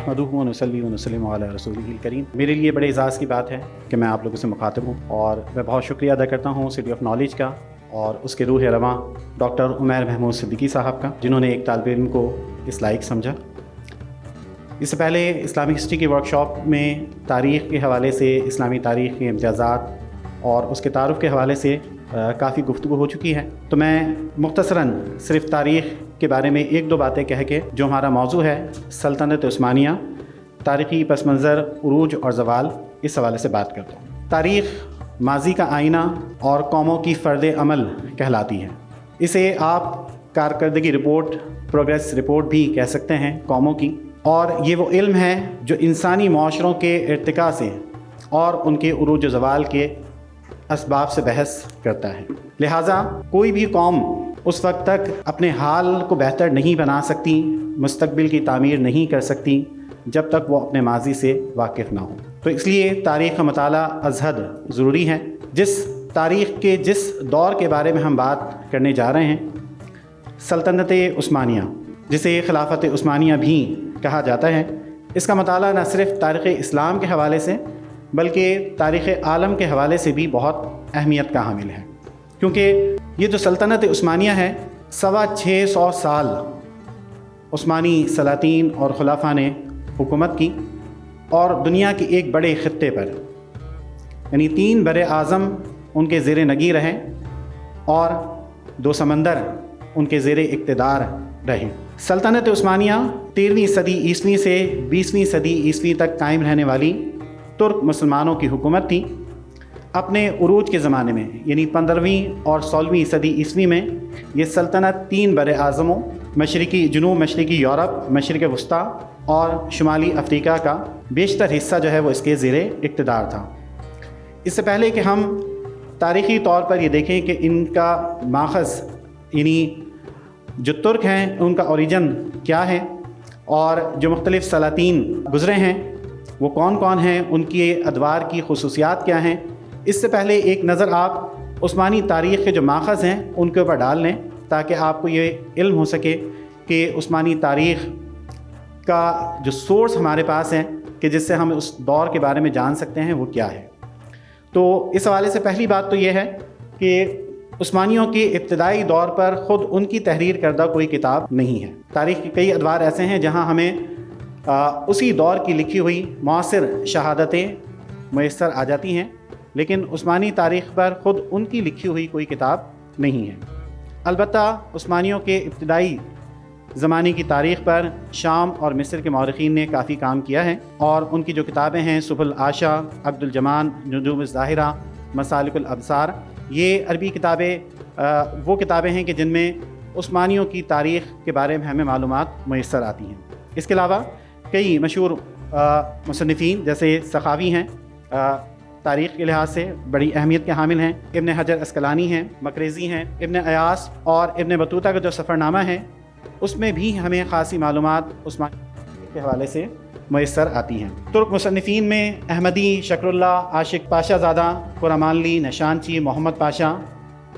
नहमदुहु व नसल्ली व नसल्लिमु अला रसूलिहिल करीम। मेरे लिए बड़े एज़ाज़ की बात है कि मैं आप लोगों से मुखातिब हूँ और मैं बहुत शुक्रिया अदा करता हूँ सिटी ऑफ नॉलेज का और उसके रूह रवां डॉक्टर उमैर महमूद सिद्दीकी साहब का, जिन्होंने एक तालिब इल्म को इस लायक समझा। इससे पहले इस्लामिक हिस्ट्री की वर्कशॉप में तारीख़ के हवाले से, इस्लामी तारीख़ के इम्तियाज़ात और उसके तारुफ़ के हवाले से काफ़ी गुफ्तगू हो चुकी है। तो मैं मुख्तसरन सिर्फ़ तारीख़ के बारे में एक दो बातें कह के, जो हमारा मौजू है सल्तनत उस्मानिया, तारीख़ी पस मंज़र, उरूज और ज़वाल, इस हवाले से बात करता हूँ। तारीख़ माजी का आईना और कौमों की फ़र्द अमल कहलाती है। इसे आप कारकर्दगी रिपोर्ट, प्रोग्रेस रिपोर्ट भी कह सकते हैं कौमों की। और ये वो इल्म है जो इंसानी माशरों के इर्तिका से और उनके उरूज ज़वाल के असबाब से बहस करता है। लिहाजा कोई भी कौम उस वक्त तक अपने हाल को बेहतर नहीं बना सकती, मुस्तकबिल की तामीर नहीं कर सकती, जब तक वो अपने माजी से वाकिफ़ ना हो। तो इसलिए तारीख़ का मुताला अज़हद ज़रूरी है। जिस तारीख़ के जिस दौर के बारे में हम बात करने जा रहे हैं, सल्तनत उस्मानिया, जिसे खिलाफत उस्मानिया भी कहा जाता है, इसका मुताला न सिर्फ़ तारीख़ इस्लाम के हवाले से बल्कि तारीख़ आलम के हवाले से भी बहुत अहमियत का हामिल है। क्योंकि ये जो सल्तनत उस्मानिया है, 625 साल उस्मानी सलातीन और खुलाफा ने हुकूमत की और दुनिया के एक बड़े ख़ित्ते पर, यानी 3 बरे आज़म उनके ज़ेर नगी रहे और 2 समंदर उनके ज़ेर इक़्तिदार रहे। सल्तनत उस्मानिया 13वीं सदी ईस्वी से 20वीं सदी ईस्वी तक कायम रहने वाली तुर्क मुसलमानों की हुकूमत थी। अपने उरूज के ज़माने में, यानी 15वीं और 16वीं सदी ईस्वी में, ये सल्तनत 3 बरे आज़मों, मशरक़ी जनूब मशरक़ी यूरोप, मशरक़ वस्ता और शुमाली अफ़्रीका का बेशतर हिस्सा जो है वो इसके ज़ेर इक़्तिदार था। इससे पहले कि हम तारीख़ी तौर पर ये देखें कि इनका माख़ज़, यानी जो तुर्क हैं उनका ओरिजिन क्या है और जो मुख्तलिफ़ सलातीन गुज़रे हैं वो कौन कौन हैं, उनकी अदवार की खुसूसियात क्या हैं, इससे पहले एक नज़र आप उस्मानी तारीख़ के जो माख़ज़ हैं उनके ऊपर डाल लें, ताकि आपको ये इल्म हो सके कि उस्मानी तारीख़ का जो सोर्स हमारे पास है कि जिससे हम उस दौर के बारे में जान सकते हैं वो क्या है। तो इस हवाले से पहली बात तो ये है कि उस्मानियों के इब्तदाई दौर पर ख़ुद उनकी तहरीर करदा कोई किताब नहीं है। तारीख़ के कई अदवार ऐसे हैं जहाँ हमें उसी दौर की लिखी हुई मुआसिर शहादतें मैसर आ जाती हैं, लेकिन उस्मानी तारीख़ पर ख़ुद उनकी लिखी हुई कोई किताब नहीं है। अलबत्ता उस्मानियों के इब्तदाई ज़माने की तारीख़ पर शाम और मिस्र के मौरख़ीन ने काफ़ी काम किया है और उनकी जो किताबें हैं, सुबुल आशा, अब्दुल जमान, नुजूम ज़ाहिरा, मसालिकुल अब्सार, ये अरबी किताबें वो किताबें हैं कि जिनमें उस्मानियों की तारीख़ के बारे में हमें मालूमात मैसर आती हैं। इसके अलावा कई मशहूर मुसन्निफ़ीन जैसे सखावी हैं, तारीख़ के लिहाज से बड़ी अहमियत के हामिल हैं। इब्न हजर अस्कलानी हैं, मकरेज़ी हैं, इब्न अयास और इब्न बतूता का जो सफ़रनामा है उसमें भी हमें ख़ासी मालूमात उस्मानी के हवाले से मैसर आती हैं। तुर्क मुसन्निफ़ीन में अहमदी, शकरुल्लाह, आशिक पाशा ज़ादा, कुरामानली, नशानची, मोहम्मद पाशा,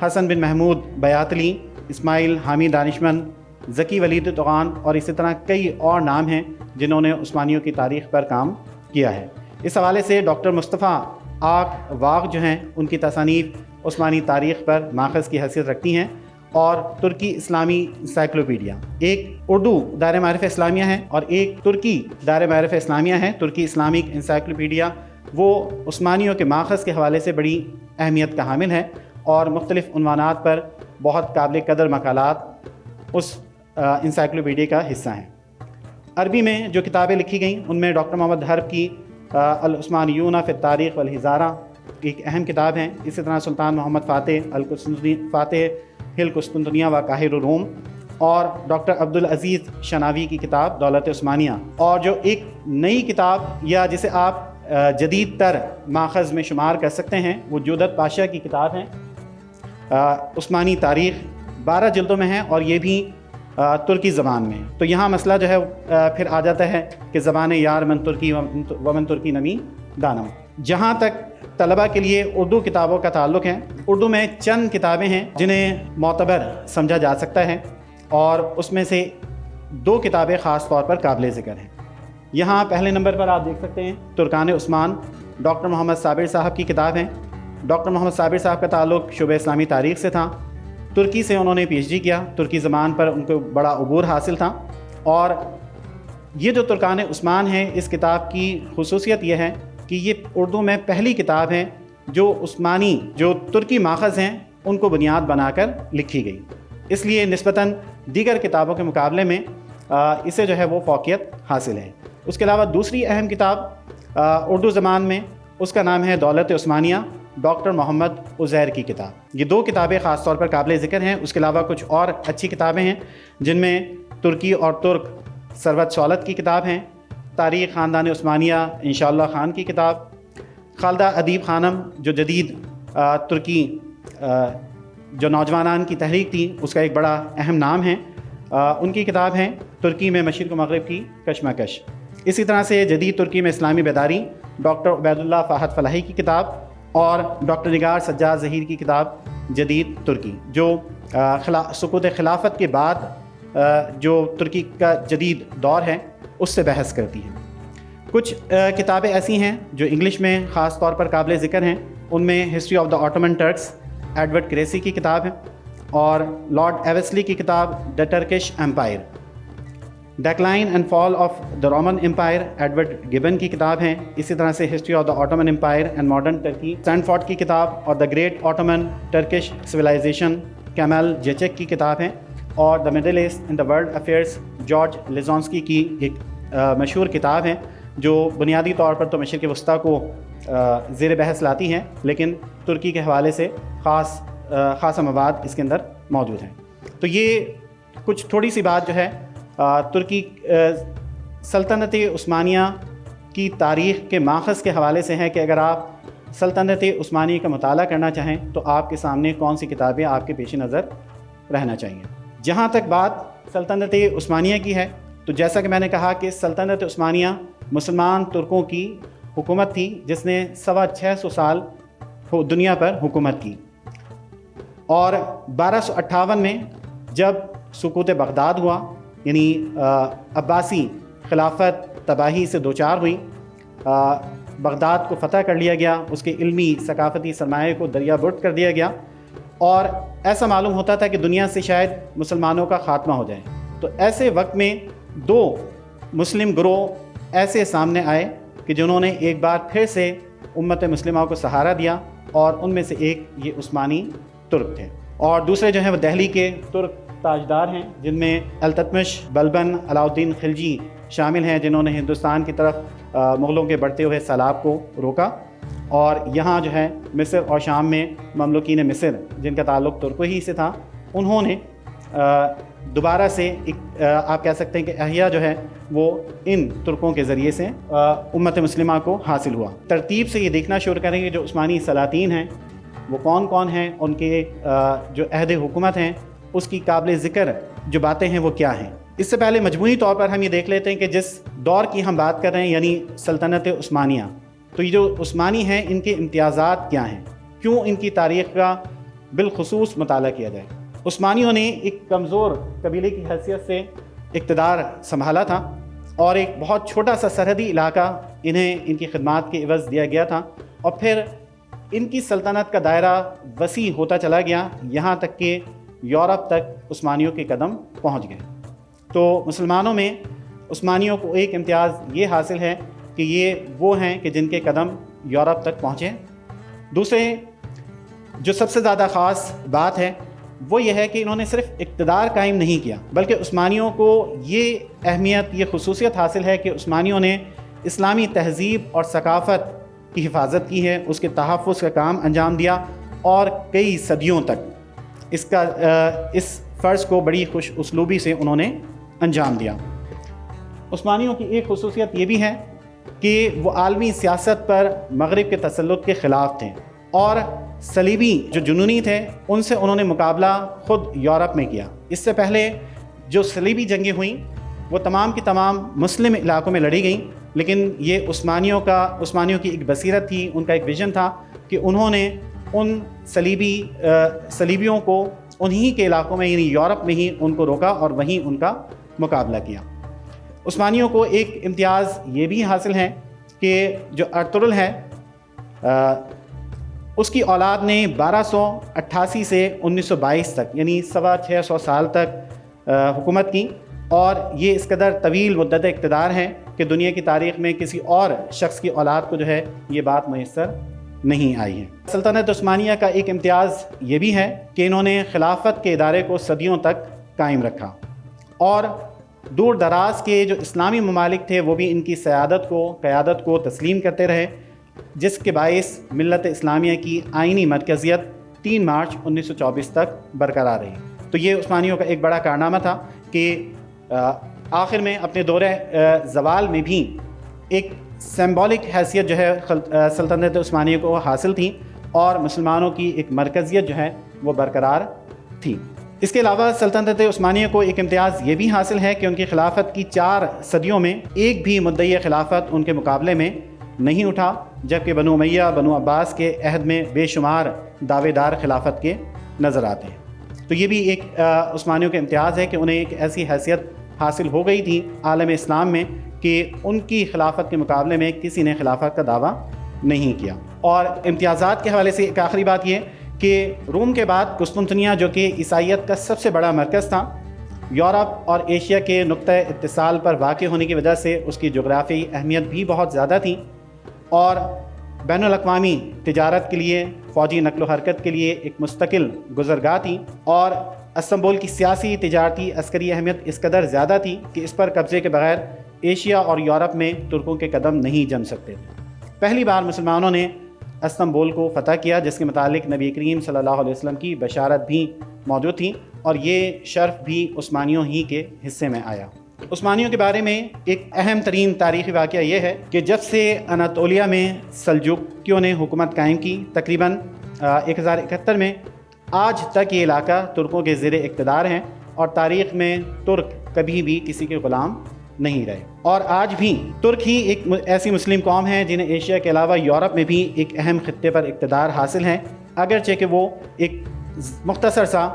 हसन बिन महमूद बयातली, इस्माइल हामी दानिशमंद, ज़की वलीद तुग़ान और इसी तरह कई और नाम हैं जिन्होंने उस्मानियों की तारीख़ पर काम किया है। इस हवाले से डॉक्टर मुस्तफ़ा आक वाक़ जो हैं, उनकी तसानीफ़ उस्मानी तारीख़ पर माख़ज़ की हैसियत रखती हैं। और तुर्की इस्लामी इंसाइक्लोपीडिया, एक उर्दू दायरे मारिफ़ इस्लामिया है और एक तुर्की दायरे मारिफ़ इस्लामिया है। तुर्की इस्लामिक इंसाइक्लोपीडिया वो उस्मानियों के माख़ज़ के हवाले से बड़ी अहमियत का हामिल है और मुख्तलिफ़ उन्वानात पर बहुत काबिल कदर मकालात उस इंसाइक्लोपीडिया का हिस्सा हैं। अरबी में जो किताबें लिखी गईं उनमें डॉक्टर मोहम्मद हर्ब की अल उस्मानियूना फ़ी तारीख़ वल हिज़ारा एक अहम किताब है। इसी तरह सुल्तान मोहम्मद फ़ातेह हिल कुस्तुनतुनिया व काहिर रोम और डॉक्टर अब्दुल अज़ीज़ शनावी की किताब दौलत उस्मानिया, और जो एक नई किताब या जिसे आप जदीद तर माख़ज़ में शुमार कर सकते हैं वो जुदत पाशा की किताब है। उस्मानी तारीख़ 12 जिल्दों में है और ये भी तुर्की ज़बान में। तो यहाँ मसला जो है फिर आ जाता है कि ज़बान यार मन तुर्की वमन तुर्की नमी दानम। जहाँ तक तलबा के लिए उर्दू किताबों का ताल्लुक़ है, उर्दू में चंद किताबें हैं जिन्हें मोतबर समझा जा सकता है और उसमें से 2 किताबें ख़ास तौर पर काबिल ज़िक्र हैं। यहाँ पहले नंबर पर आप देख सकते हैं तुर्कान उस्मान, डॉक्टर मोहम्मद साबिर साहब की किताब है। डॉक्टर मोहम्मद साबिर साहब का ताल्लुक़ शुबे इस्लामी तारीख़ से था। तुर्की से उन्होंने PhD किया, तुर्की ज़बान पर उनको बड़ा अबूर हासिल था। और ये जो तुर्कान उस्मान है, इस किताब की खुसूसियत यह है कि ये उर्दू में पहली किताब है जो उस्मानी जो तुर्की माखज़ हैं उनको बुनियाद बनाकर लिखी गई। इसलिए निस्बतन दीगर किताबों के मुकाबले में इसे जो है वो फ़ौक़ियत हासिल है। उसके अलावा दूसरी अहम किताब उर्दू ज़बान में, उसका नाम है दौलत उस्मानिया, डॉक्टर मोहम्मद उज़ैर की किताब। ये दो किताबें ख़ास तौर पर काबिल ज़िक्र हैं। उसके अलावा कुछ और अच्छी किताबें हैं जिनमें तुर्की और तुर्क सरवत सौलत की किताब हैं, तारीख़ ख़ानदान उस्मानिया इंशाअल्लाह ख़ान की किताब, खालदा अदीब ख़ानम जो जदीद तुर्की जो नौजवानान की तहरीक थी उसका एक बड़ा अहम नाम है, उनकी किताब है तुर्की में मशरिक़ व मग़रिब की कशमकश। इसी तरह से जदीद तुर्की में इस्लामी बेदारी, डॉक्टर उबैदुल्लाह फ़ाहद फ़लाही की किताब, और डॉक्टर निगार सज्जाद ज़हीर की किताब जदीद तुर्की जो सुकूत खिलाफत के बाद जो तुर्की का जदीद दौर है उससे बहस करती है। कुछ किताबें ऐसी हैं जो इंग्लिश में ख़ास तौर पर काबिल ज़िक्र हैं। उनमें history of the Ottoman Turks Edward Creasy की किताब है, और लॉर्ड एवेस्ली की किताब the Turkish Empire, decline and fall of the Roman Empire Edward Gibbon की किताब है। इसी तरह से history of the Ottoman Empire and modern Turkey Stanford की किताब, और the great Ottoman Turkish civilisation Kemal Cicek की किताब है, और the Middle East in the world affairs George Lenczowski की एक मशहूर किताब है जो बुनियादी तौर पर तो मशरिक़ वस्ता को ज़ेर बहस लाती हैं, लेकिन तुर्की के हवाले से ख़ासा मवाद इसके अंदर मौजूद हैं। तो ये कुछ थोड़ी सी बात जो है तुर्की सल्तनत उस्मानिया की तारीख़ के माखज़ के हवाले से है कि अगर आप सल्तनत उस्मानिया का मुताला करना चाहें तो आपके सामने कौन सी किताबें आपके पेश नज़र रहना चाहिए। जहाँ तक बात सल्तनत उस्मानिया की है, तो जैसा कि मैंने कहा कि सल्तनत उस्मानिया मुसलमान तुर्कों की हुकूमत थी जिसने 625 साल दुनिया पर हुकूमत की, और 1258 में जब सुकूत बगदाद हुआ, यानी अब्बासी खिलाफत तबाही से दोचार हुई, बगदाद को फ़तह कर लिया गया, उसके इल्मी सकाफ़ती सरमाए को दरिया बुर्द कर दिया गया, और ऐसा मालूम होता था कि दुनिया से शायद मुसलमानों का ख़ात्मा हो जाए। तो ऐसे वक्त में दो मुस्लिम ग्रोह ऐसे सामने आए कि जिन्होंने एक बार फिर से उम्मत मुस्लिमा को सहारा दिया, और उनमें से एक ये उस्मानी तुर्क थे, और दूसरे जो हैं वो दिल्ली के तुर्क ताजदार हैं जिनमें अल्ततमिश, बलबन, अलाउद्दीन खिलजी शामिल हैं, जिन्होंने हिंदुस्तान की तरफ मुग़लों के बढ़ते हुए सैलाब को रोका। और यहाँ जो है मिस्र और शाम में ममलुकीन मिस्र जिनका ताल्लुक़ तुर्कों ही से था, उन्होंने दोबारा से एक आप कह सकते हैं कि अहिया जो है वो इन तुर्कों के ज़रिए से उम्मत मुस्लिमा को हासिल हुआ। तरतीब से ये देखना शुरू करेंगे जो उस्मानी सलातीन हैं वो कौन कौन हैं, उनके जो अहद हुकूमत हैं उसकी काबिल ज़िक्र जो बातें हैं वो क्या हैं। इससे पहले मजमूई तौर पर हम ये देख लेते हैं कि जिस दौर की हम बात कर रहे हैं यानी सल्तनत उस्मानिया, तो ये जो उस्मानी हैं इनके इम्तियाज़ात क्या हैं, क्यों इनकी तारीख़ का बिलखुसूस मुताला किया जाए। उस्मानियों ने एक कमज़ोर कबीले की हैसियत से इक़्तिदार संभाला था, और एक बहुत छोटा सा सरहदी इलाका इन्हें इनकी खिदमात के इवज़ दिया गया था, और फिर इनकी सल्तनत का दायरा वसी होता चला गया, यहाँ तक कि यूरोप तक उस्मानियों के कदम पहुँच गए। तो मुसलमानों में उस्मानियों को एक इम्तियाज़ ये हासिल है कि ये वो हैं कि जिनके कदम यूरोप तक पहुँचे। दूसरे जो सबसे ज़्यादा ख़ास बात है वो ये है कि इन्होंने सिर्फ इक़्तिदार कायम नहीं किया, बल्कि उस्मानियों को ये अहमियत, ये खुसूसियत हासिल है कि उस्मानियों ने इस्लामी तहज़ीब और सकाफ़त की हिफाजत की है, उसके तहफ़्फ़ुज़ का काम अंजाम दिया, और कई सदियों तक इस फ़र्ज़ को बड़ी खुश उसलूबी से उन्होंने अंजाम दिया। उस्मानियों की एक खुसूसियत ये भी है कि वो आलमी सियासत पर मग़रिब के तसल्लुत के ख़िलाफ़ थे, और सलीबी जो जुनूनी थे उनसे उन्होंने मुकाबला ख़ुद यूरोप में किया। इससे पहले जो सलीबी जंगें हुईं वो तमाम की तमाम मुस्लिम इलाक़ों में लड़ी गईं, लेकिन ये उस्मानियों की एक बसीरत थी, उनका एक विज़न था कि उन्होंने उन सलीबियों को उन्हीं के इलाक़ों में यानी यूरोप में ही उनको रोका और वहीं उनका मुकाबला किया। عثمانیوں کو ایک امتیاز یہ بھی حاصل ہے کہ جو ارطغرل ہے اس کی اولاد نے 1288 سے 1922 تک یعنی 625 سال تک حکومت کی، اور یہ اس قدر طویل مدت اقتدار ہے کہ دنیا کی تاریخ میں کسی اور شخص کی اولاد کو جو ہے یہ بات میسر نہیں آئی ہے۔ سلطنت عثمانیہ کا ایک امتیاز یہ بھی ہے کہ انہوں نے خلافت کے ادارے کو صدیوں تک قائم رکھا، اور دور دراز کے جو اسلامی ممالک تھے وہ بھی ان کی قیادت کو تسلیم کرتے رہے، جس کے باعث ملت اسلامیہ کی آئینی مرکزیت 3 مارچ 1924 تک برقرار رہی۔ تو یہ عثمانیوں کا ایک بڑا کارنامہ تھا کہ آخر میں اپنے دورہ زوال میں بھی ایک سمبولک حیثیت جو ہے سلطنت عثمانیہ کو حاصل تھی، اور مسلمانوں کی ایک مرکزیت جو ہے وہ برقرار تھی۔ اس کے علاوہ سلطنت عثمانیہ کو ایک امتیاز یہ بھی حاصل ہے کہ ان کی خلافت کی 4 صدیوں میں ایک بھی مدعی خلافت ان کے مقابلے میں نہیں اٹھا، جبکہ بنو امیہ بنو عباس کے عہد میں بے شمار دعوے دار خلافت کے نظر آتے ہیں۔ تو یہ بھی ایک عثمانیوں کا امتیاز ہے کہ انہیں ایک ایسی حیثیت حاصل ہو گئی تھی عالم اسلام میں کہ ان کی خلافت کے مقابلے میں کسی نے خلافت کا دعویٰ نہیں کیا۔ اور امتیازات کے حوالے سے ایک آخری بات یہ کہ روم کے بعد قسطنطنیہ، جو کہ عیسائیت کا سب سے بڑا مرکز تھا، یورپ اور ایشیا کے نقطہ اتصال پر واقع ہونے کی وجہ سے اس کی جغرافیائی اہمیت بھی بہت زیادہ تھی، اور بین الاقوامی تجارت کے لیے، فوجی نقل و حرکت کے لیے ایک مستقل گزرگاہ تھی، اور استنبول کی سیاسی، تجارتی، عسکری اہمیت اس قدر زیادہ تھی کہ اس پر قبضے کے بغیر ایشیا اور یورپ میں ترکوں کے قدم نہیں جم سکتے تھے۔ پہلی بار مسلمانوں نے استنبول کو فتح کیا، جس کے متعلق نبی کریم صلی اللہ علیہ وسلم کی بشارت بھی موجود تھی، اور یہ شرف بھی عثمانیوں ہی کے حصے میں آیا۔ عثمانیوں کے بارے میں ایک اہم ترین تاریخی واقعہ یہ ہے کہ جب سے اناطولیہ میں سلجوکیوں نے حکومت قائم کی تقریباً 1071 میں، آج تک یہ علاقہ ترکوں کے زیر اقتدار ہیں، اور تاریخ میں ترک کبھی بھی کسی کے غلام نہیں رہے، اور آج بھی ترک ہی ایک ایسی مسلم قوم ہے جنہیں ایشیا کے علاوہ یورپ میں بھی ایک اہم خطے پر اقتدار حاصل ہے، اگرچہ کہ وہ ایک مختصر سا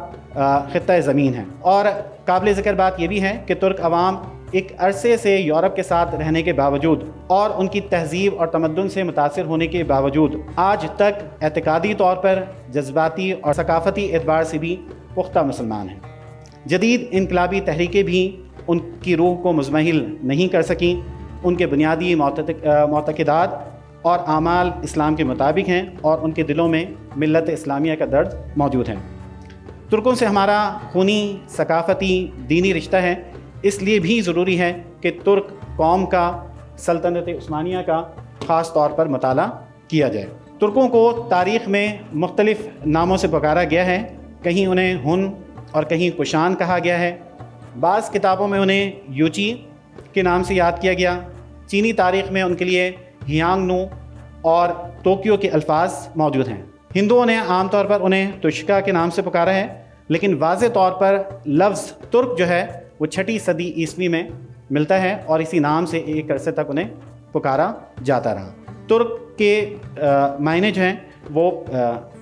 خطہ زمین ہے۔ اور قابل ذکر بات یہ بھی ہے کہ ترک عوام ایک عرصے سے یورپ کے ساتھ رہنے کے باوجود اور ان کی تہذیب اور تمدن سے متاثر ہونے کے باوجود آج تک اعتقادی طور پر، جذباتی اور ثقافتی اعتبار سے بھی پختہ مسلمان ہیں۔ جدید انقلابی تحریکیں بھی ان کی روح کو مزمحل نہیں کر سکیں، ان کے بنیادی معتقدات اور اعمال اسلام کے مطابق ہیں، اور ان کے دلوں میں ملت اسلامیہ کا درد موجود ہے۔ ترکوں سے ہمارا خونی، ثقافتی، دینی رشتہ ہے، اس لیے بھی ضروری ہے کہ ترک قوم کا، سلطنت عثمانیہ کا خاص طور پر مطالعہ کیا جائے۔ ترکوں کو تاریخ میں مختلف ناموں سے پکارا گیا ہے، کہیں انہیں ہن اور کہیں کشان کہا گیا ہے، بعض کتابوں میں انہیں یوچی کے نام سے یاد کیا گیا، چینی تاریخ میں ان کے لیے ہیانگ نو اور ٹوکیو کے الفاظ موجود ہیں۔ ہندوؤں نے عام طور پر انہیں تشکا کے نام سے پکارا ہے، لیکن واضح طور پر لفظ ترک جو ہے وہ 6 صدی عیسوی میں ملتا ہے، اور اسی نام سے ایک عرصے تک انہیں پکارا جاتا رہا۔ ترک کے معنی جو ہیں وہ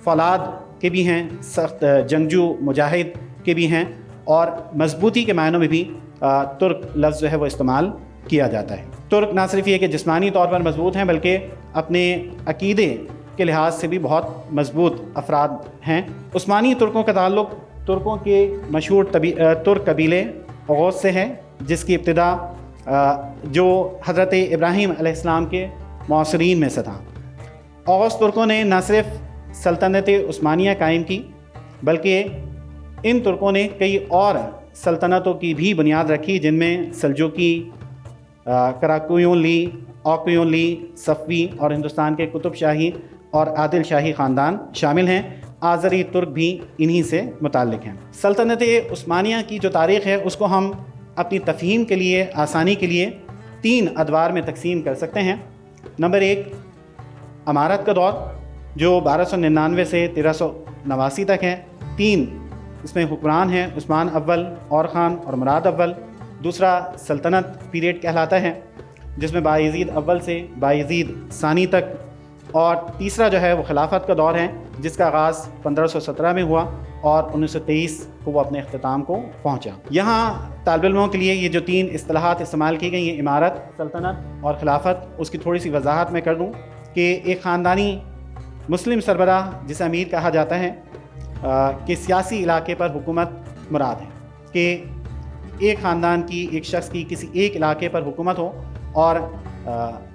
فولاد کے بھی ہیں، سخت جنگجو مجاہد کے بھی ہیں، اور مضبوطی کے معنوں میں بھی ترک لفظ جو ہے وہ استعمال کیا جاتا ہے۔ ترک نہ صرف یہ کہ جسمانی طور پر مضبوط ہیں، بلکہ اپنے عقیدے کے لحاظ سے بھی بہت مضبوط افراد ہیں۔ عثمانی ترکوں کا تعلق ترکوں کے مشہور ترک قبیلے اوغوز سے ہے، جس کی ابتدا جو حضرت ابراہیم علیہ السلام کے معاصرین میں سے تھا۔ اوغوز ترکوں نے نہ صرف سلطنت عثمانیہ قائم کی، بلکہ ان ترکوں نے کئی اور سلطنتوں کی بھی بنیاد رکھی، جن میں سلجوکی، کراکویون لی، اوکیون لی، صفوی اور ہندوستان کے قطب شاہی اور عادل شاہی خاندان شامل ہیں۔ آذری ترک بھی انہی سے متعلق ہیں۔ سلطنت عثمانیہ کی جو تاریخ ہے اس کو ہم اپنی تفہیم کے لیے، آسانی کے لیے 3 ادوار میں تقسیم کر سکتے ہیں۔ نمبر 1، امارت کا دور جو 1299 سے 1389 تک ہے۔ 3 اس میں حکمران ہیں عثمان اول، اور خان اور مراد اول۔ دوسرا سلطنت پیریڈ کہلاتا ہے، جس میں بایزید اول سے بایزید ثانی تک، اور تیسرا جو ہے وہ خلافت کا دور ہے، جس کا آغاز 1517 میں ہوا اور 1923 کو وہ اپنے اختتام کو پہنچا۔ یہاں طالب علموں کے لیے یہ جو 3 اصطلاحات استعمال کی گئی ہیں، امارت، سلطنت اور خلافت، اس کی تھوڑی سی وضاحت میں کر دوں کہ ایک خاندانی مسلم سربراہ جسے امیر کہا جاتا ہے کہ سیاسی علاقے پر حکومت مراد ہے، کہ ایک خاندان کی، ایک شخص کی کسی ایک علاقے پر حکومت ہو اور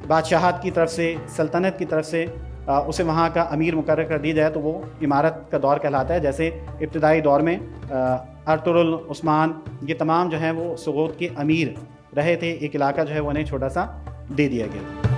بادشاہت کی طرف سے، سلطنت کی طرف سے اسے وہاں کا امیر مقرر کر دیا جائے تو وہ امارت کا دور کہلاتا ہے. جیسے ابتدائی دور میں ارطغرل، عثمان، یہ تمام جو ہیں وہ سغوت کے امیر رہے تھے، ایک علاقہ جو ہے وہ انہیں چھوٹا سا دے دیا گیا.